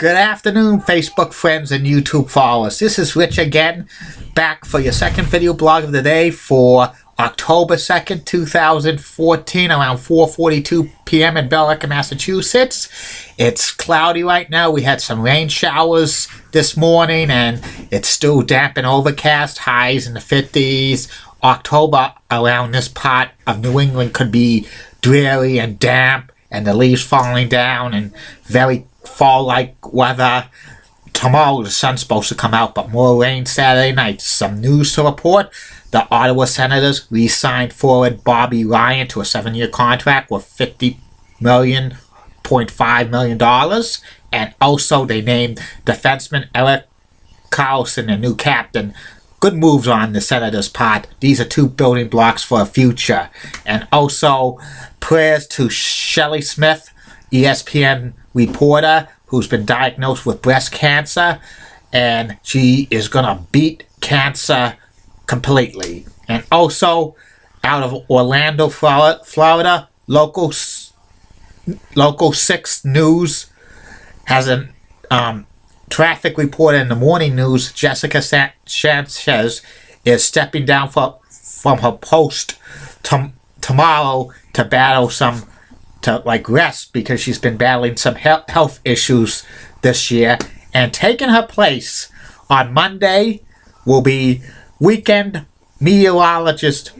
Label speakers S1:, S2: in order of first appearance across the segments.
S1: Good afternoon, Facebook friends and YouTube followers. This is Rich again, back for your second video blog of the day for October 2nd, 2014, around 4:42 p.m. in Belleville, Massachusetts. It's cloudy right now. We had some rain showers this morning, and it's still damp and overcast, highs in the 50s. October around this part of New England could be dreary and damp, and the leaves falling down, and very fall-like weather. Tomorrow the sun's supposed to come out, but more rain Saturday night. Some news to report. The Ottawa Senators re-signed forward Bobby Ryan to a 7-year contract with $50.5 million. And also they named defenseman Erik Karlsson a new captain. Good moves on the Senators' part. These are two building blocks for a future. And also prayers to Shelley Smith, ESPN reporter, who's been diagnosed with breast cancer, and she is gonna beat cancer completely. And also out of Orlando, Florida, local 6 news has a traffic reporter in the morning news. Jessica Sanchez is stepping down from her post tomorrow to battle rest, because she's been battling some health issues this year. And taking her place on Monday will be weekend meteorologist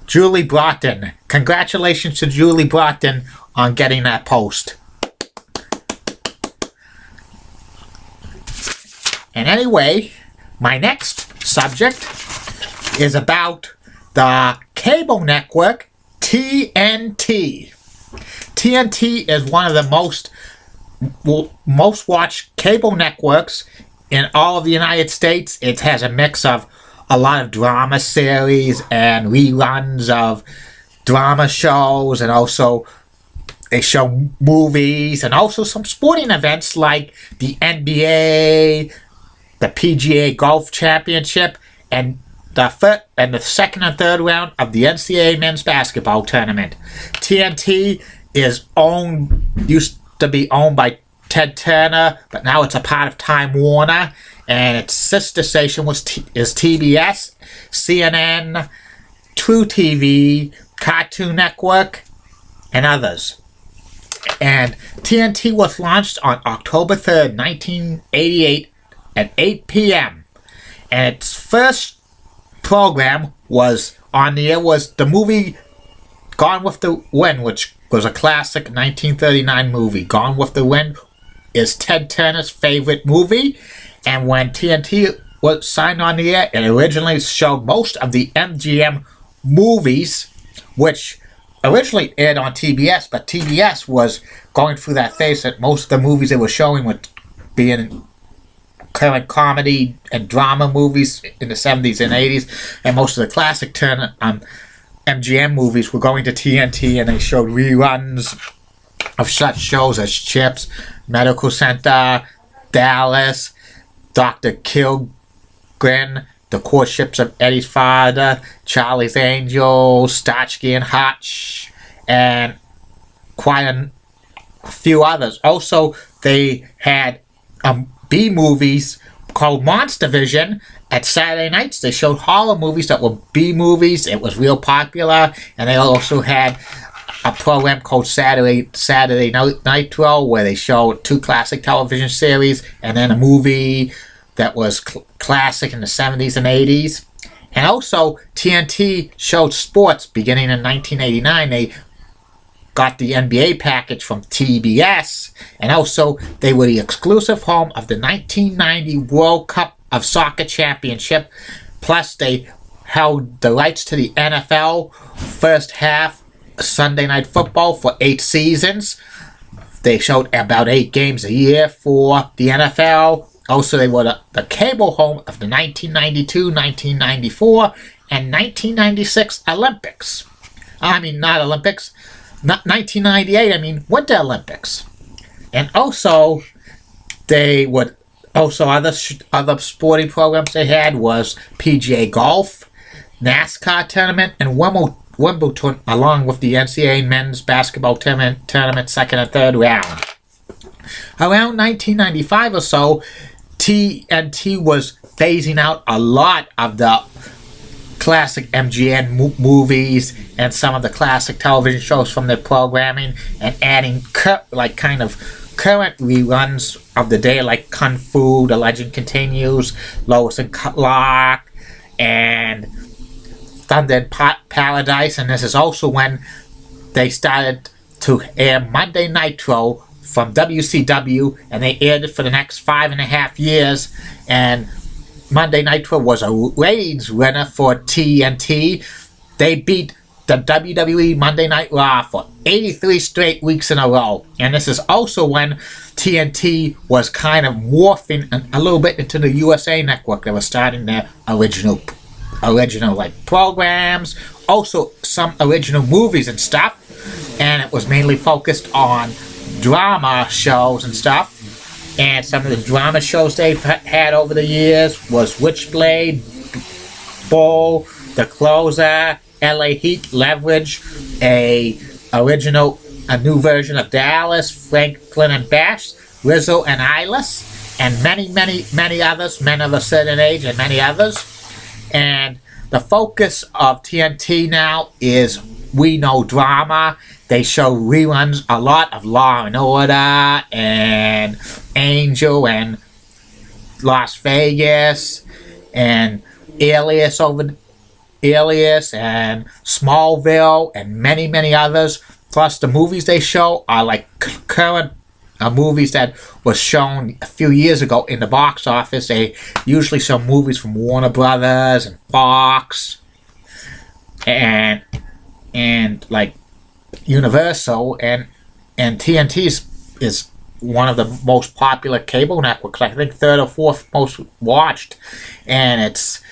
S1: Julie Brougton. Congratulations to Julie Brougton on getting that post. And anyway, my next subject is about the cable network TNT. TNT is one of the most watched cable networks in all of the United States. It has a mix of a lot of drama series and reruns of drama shows, and also they show movies and also some sporting events like the NBA, the PGA Golf Championship, and the second and third round of the NCAA men's basketball tournament. TNT used to be owned by Ted Turner, but now it's a part of Time Warner, and its sister station is TBS, CNN, True TV, Cartoon Network, and others. And TNT was launched on October 3rd, 1988 at 8 p.m. And its first program was on the air was the movie Gone with the Wind, which was a classic 1939 movie. Gone with the Wind is Ted Turner's favorite movie, and when TNT was signed on the air, it originally showed most of the MGM movies, which originally aired on TBS, but TBS was going through that phase that most of the movies they were showing would be in current comedy and drama movies in the 70s and 80s, and most of the classic Turner MGM movies were going to TNT, and they showed reruns of such shows as Chips, Medical Center, Dallas, Dr. Kilgren, The Courtships of Eddie's Father, Charlie's Angels, Starsky and Hutch, and quite a few others. Also, they had B-movies called Monster Vision. At Saturday nights, they showed horror movies that were B-movies. It was real popular. And they also had a program called Saturday Nitro, where they showed 2 classic television series, and then a movie that was classic in the 70s and 80s. And also, TNT showed sports beginning in 1989. They got the NBA package from TBS, and also they were the exclusive home of the 1990 World Cup of Soccer Championship. Plus, they held the rights to the NFL first half Sunday Night Football for 8 seasons. They showed about 8 games a year for the NFL. Also, they were the cable home of the 1992, 1994, and 1996 Olympics. I mean, not Olympics. Not 1998, I mean Winter Olympics. And also, they would other sporting programs they had was PGA Golf, NASCAR tournament, and Wimbledon, along with the NCAA men's basketball tournament second and third round. around 1995 or so, TNT was phasing out a lot of the classic MGM movies and some of the classic television shows from their programming, and adding kind of current reruns of the day, like Kung Fu, The Legend Continues, Lois and Clark, and Thunder in Paradise. And this is also when they started to air Monday Nitro from WCW, and they aired it for the next 5.5 years. And Monday Nitro was a ratings winner for TNT. They beat the WWE Monday Night Raw for 83 straight weeks in a row. And this is also when TNT was kind of morphing a little bit into the USA Network. They were starting their original like programs, also some original movies and stuff. And it was mainly focused on drama shows and stuff. And some of the drama shows they've had over the years was Witchblade, Bull, The Closer, LA Heat, Leverage, a new version of Dallas, Franklin and Bash, Rizzo and Eyeless, and many others, men of a certain age and many others. And the focus of TNT now is We Know Drama. They show reruns a lot of Law and Order and Angel and Las Vegas and Alias and Smallville and many others. Plus the movies they show are like current movies that was shown a few years ago in the box office. They usually show movies from Warner Brothers and Fox and like Universal, and TNT is one of the most popular cable networks. I think third or fourth most watched, and it's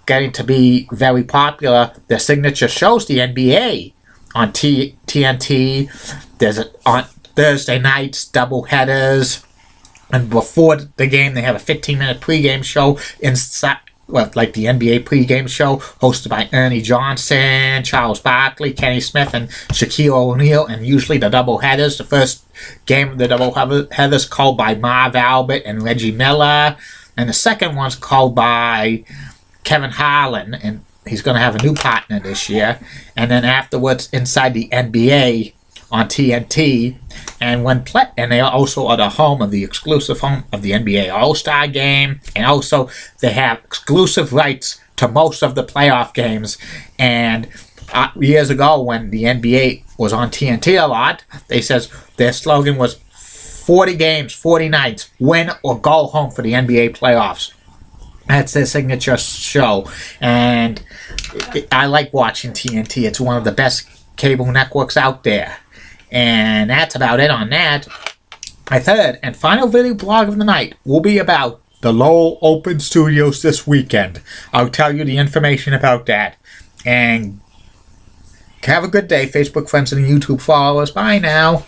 S1: getting to be very popular. Their signature shows, the NBA, on TNT. There's on Thursday nights, double headers, and before the game they have a 15-minute pregame show inside. Well, like the NBA pregame show, hosted by Ernie Johnson, Charles Barkley, Kenny Smith, and Shaquille O'Neal, and usually the doubleheaders. The first game of the doubleheaders called by Marv Albert and Reggie Miller, and the second one's called by Kevin Harlan, and he's going to have a new partner this year. And then afterwards, inside the NBA on TNT, and they also are the home of the exclusive home of the NBA All-Star Game, and also they have exclusive rights to most of the playoff games. And years ago, when the NBA was on TNT a lot, their slogan was 40 games, 40 nights, win or go home for the NBA playoffs. That's their signature show, and I like watching TNT. It's one of the best cable networks out there. And that's about it on that. My third and final video blog of the night will be about the Lowell Open Studios this weekend. I'll tell you the information about that. And have a good day, Facebook friends and YouTube followers. Bye now.